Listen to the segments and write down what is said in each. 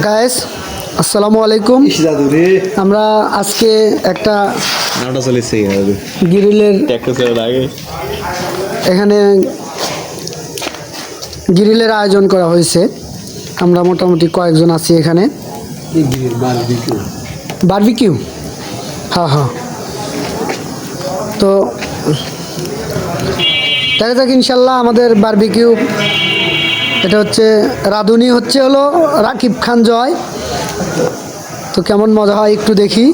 Guys আসসালামু আলাইকুম। আমরা আজকে একটা গ্রিলের এখানে গ্রিলের আয়োজন করা হয়েছে। আমরা মোটামুটি কয়েকজন আছি এখানে। বারবিকিউ, হ্যাঁ হ্যাঁ। তো দেখা যাক ইনশাল্লাহ আমাদের বারবিকিউ। এটা হচ্ছে রাঁধুনি হলো রাকিব খান জয়। তো কেমন মজা হয় একটু দেখি।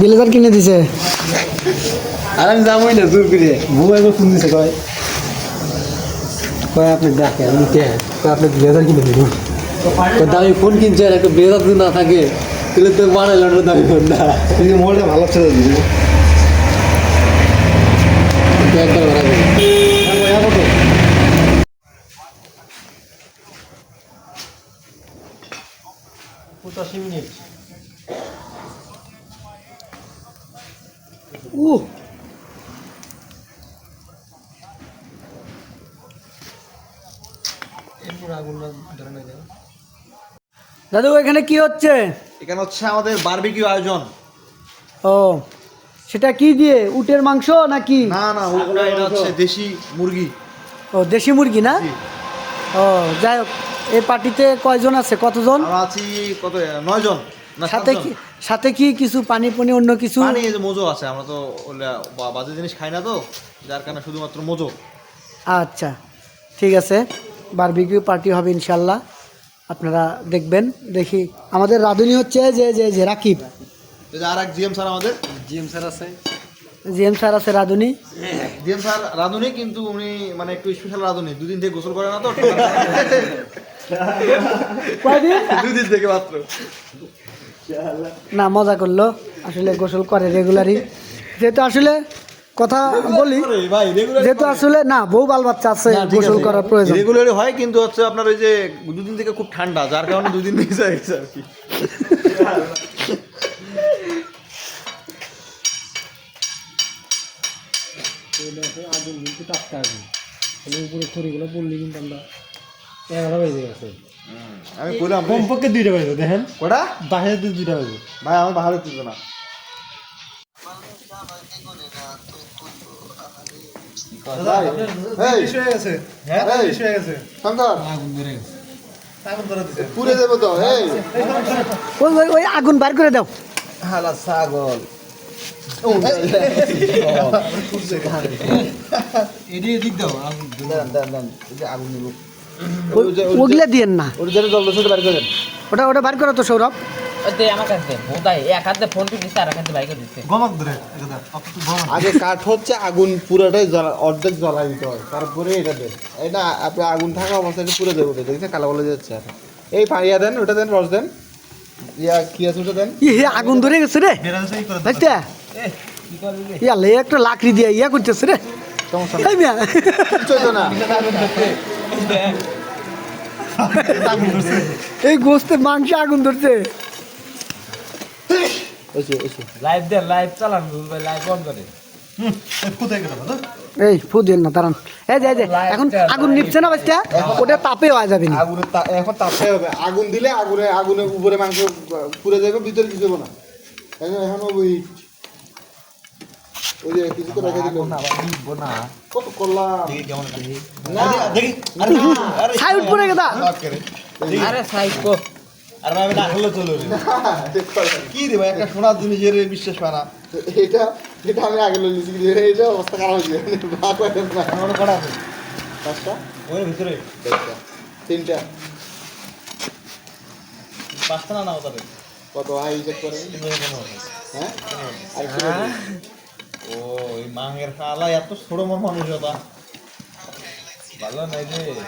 গ্লেজার কিনে দিছে। আর আমি যাবোই না জোর করে মোবাইল ফোন দিছে কয় আপনি ডাকে আমি কে আপনি ব্লেজার কিনে দিন। দামি ফোন কিনছেন একটা ব্লেজার যদি না থাকে তাহলে তো বানাইল না দামি ফোন না। কিন্তু মোবাইলটা ভালো ছিল দিদি একবার বানাবে 85 মিনিট। দাদু এখানে কি হচ্ছে? এখানে হচ্ছে আমাদের বারবিকিউ আয়োজন। ও সেটা কি দিয়ে? উটের মাংস নাকি? না না, ওটা এটা হচ্ছে দেশি মুরগি। ও দেশি মুরগি না? ও যাই হোক, এই পার্টিতে কয়জন আছে? কতজন? আমরা আছি কত 9 জন। না, সাথে কি কিছু পানি অন্য কিছু? পানি এই যে মোজো আছে। আমরা তো বাজে জিনিস খাই না, তো যার কারণে শুধুমাত্র মোজো। আচ্ছা ঠিক আছে, বারবিকিউ পার্টি হবে ইনশাল্লাহ, আপনারা দেখবেন। দেখি আমাদের রাঁধুনি হচ্ছে যে রাকিব। আর এক জিএম স্যার, আমাদের জিএম স্যার আছে। জিএম স্যার আছে রাঁধুনি। জিএম স্যার রাঁধুনি, কিন্তু উনি মানে একটু স্পেশাল রাঁধুনি। দুদিন থেকে গোসল করে না তো। দুদিন থেকে মাত্র। না মজা করলো, আসলে গোসল করে রেগুলারই। যেহেতু আসলে কথা বলি, যেহেতু আসলে না বউ বাল বাচ্চা আছে, গোসল করার প্রয়োজন রেগুলারই হয়। কিন্তু হচ্ছে আপনার ওই যে দুদিন থেকে খুব ঠান্ডা, যার কারণে দুদিন মিস হয়ে গেছে আর কি। উপরে খড়িগুলো পড়লি কিন্তু আমরা 11 বেজে গেছে। আমি বললাম কমপক্ষে 2টা বাজে দেখেন। ওটা বাহিরে 2টা বাজে। ভাই আমার বাহারে তুলতো না। পুরে দেবো তো। ওই আগুন বার করে দাও। হালা ছাগল। আগুন নিব। ওগুলা দিয়েন না, ওর জন্য জল দোষে বার করেন। ওটা বার করো তো সৌরভ। আগে কাঠ হচ্ছে আগুন পুরোটাই অর্ধেক জ্বলাই দিতে হয়, তারপরে এটা দেন। এটা আপনি আগুন থাকা অবস্থায় পুরো দেবো, দেখছেন কালো বলে যাচ্ছে। এই পানিয়া দেন, ওটা দেন, রস দেন, ইয়া কি আছে ওটা দেন। আগুন ধরে গেছে রে বুঝতে, ইয়ালে একটা লাকড়ি দিয়ে ইয়া করতেছে রে। এই গোস্তের মাংস আগুন ধরছে। এই ফু দেন না, দাঁড়ান। এই যে এখন আগুন নিচ্ছে না বাচ্চা, ওটা তাপে হয়ে যাবে না। এখন তাপে হবে। আগুন দিলে আগুনের উপরে মাংস পুড়ে যাবে, ভিতরে কিছু হবে না। এখন ওই যে কিছু করে রেখে দিল না। কত করলাম সাইড পড়ে গেদা। আরে সাইড কো। আর ভাই না হলো চলো কি রে ভাই, একটা সোনার জিনিস এর বিশ্বাস হয় না। এটা আমি আগে লইছি, এটা অবস্থা খারাপ হয়ে গেছে। ভাগ করে না আমার কটা আছে? 5টা ওর ভিতরে 3টা 5টা না ওটাতে কত আই চেক করে। হ্যাঁ ও এই মাংয়ের খালা এত ছোট মানুষ ওটা ভালো নাই রে।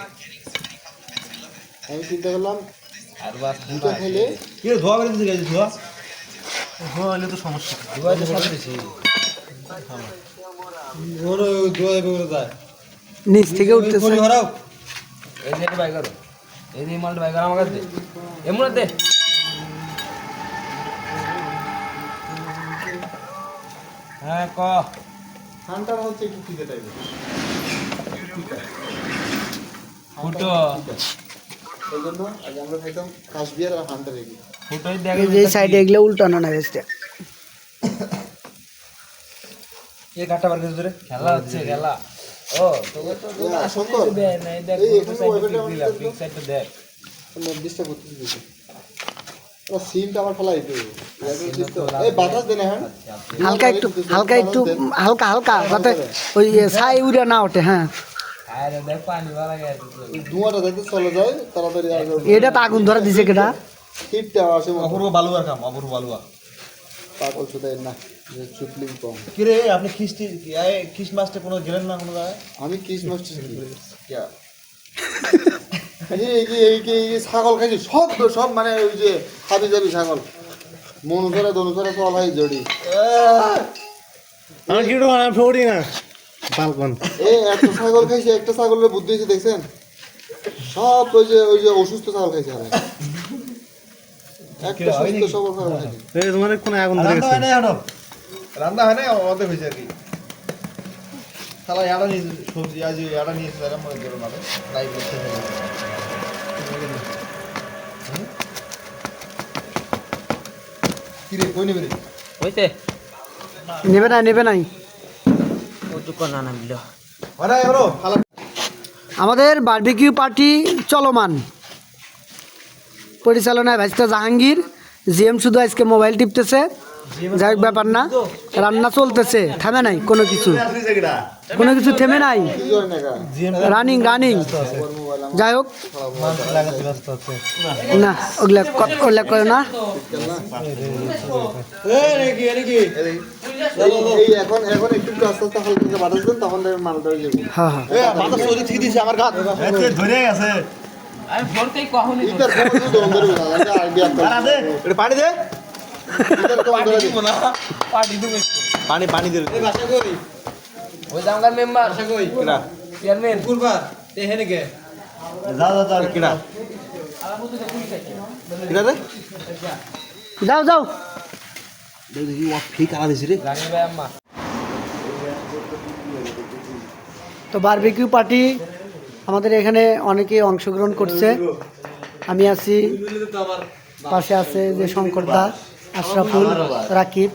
আমি চিন্তা করলাম আর বাস দুটো খেলে কি ধোয়া বের দিতে গেছে। ধোয়া হলে তো সমস্যা, ধোয়া তো সব দিছি। ওর ধোয়া বের যায় নিচ থেকে উঠতেছে। এই যে বাই করো, এই যে মালটা বাই করো আমার কাছে দে, এমন দে। হ্যাঁ ক হান্টার হচ্ছে একটু খিদে টাইপের ফুটো এই জন্য আগে আমরা খাইতাম কাশবিয়ার আর হান্টার এগুলো ফুটোই এই যে সাইডে এগুলো উল্টানো না বেশটা এই কাটা বার করে খেলা হচ্ছে খেলা ও তোকে তো শঙ্কর দেয় না দেখ এই ফুটো এখানে সাইড দিলাম পিক সাইড দেখ নির্দিষ্ট করতে দিয়েছে ও সিমটা আমার ফলাই দিও এই বাতাস দেনা হ্যাঁ হালকা একটু হালকা হালকা যাতে ওই ছাই উড়ে না ওঠে। হ্যাঁ আরে দেখ পানি वाला গেছে ধোঁয়াটা যাতে চলে যায় তাড়াতাড়ি আর এটা তো আগুন ধরা দিছে কেটা হিটটা আসে অপূর্ব বালুয়ার কাম অপূর্ব বালুয়া পাগল সুদাই না যে চুপলিং কম কি রে আপনি খিস মাছটা কোনো গেলেন না কোনো জায়গায় আমি কিসমাস চিনি কিয়া এই ছাগল খাইছি সব মানে ওই যে হাবি যাবি ছাগল মনুষরা দনুষরা সব ভাই জড়ি আমি কি তো আমি ফোড়ি না বালকন একটা ছাগল খাইছে একটা ছাগলের বুদ্ধি হয়েছে দেখছেন সব ওই যে অসুস্থ ছাগল খাইছে আর একটা সুস্থ সবল ছাগল খাইছে এই তোমার কোন আগুন ধরে গেছে রান্না হয় না অর্ধেক হয়েছে আর কি শালা ইয়াটা নিয়ে সবজি আজ ইয়াটা নিয়ে এসেছিলাম মনে করো না লাইভ করতে কি রে কই নেবে রে হইছে নেবে নাই ও তো কোন না মিলো ওরা এবারও শালা আমাদের বারবিকিউ পার্টি চলমান, পরিচালনায় ভাইস্তা জাহাঙ্গীর, জিএম শুধু আজকে মোবাইল টিপতেছে, যাই হোক ব্যাপার না, রান্না চলতেছে, থামে নাই কোনো কিছু, কোনো কিছু থেমে নাই, কি করে না গা রানিং যাই হোক মানুষ লাগাতে ব্যস্ত আছে না ওগুলা করে না। এই এখন একটু আস্তে আস্তে হালকা বাতাস দেন তখন দেখবেন মালটা হয়ে যাবে হ্যাঁ হ্যাঁ এ মাথা চলে ঠিক দিছে আমার গাত ধরে গেছে আমি ফোনতেই কখনই ইটার কোন দম ধরে গেল আইডিয়া পানি দে এটা পানি দে ইটার কোন ধরে দিব না পার্টি তুমি পানি দে এই ভাষা কই ওই জাঙ্গার মেম্বার ভাষা কই কিরা চেয়ারম্যান কুরবা তে হেনে গে যা কিরা কিরা রে যাও দেখি ও ঠিক আলা দিছি রে রানী ভাই আম্মা তো বারবিকিউ পার্টি আমাদের এখানে অনেকে অংশগ্রহণ করছে, আমি আছি, পাশে আছে যে শঙ্কর দা, আশরাফুল, রাকিব,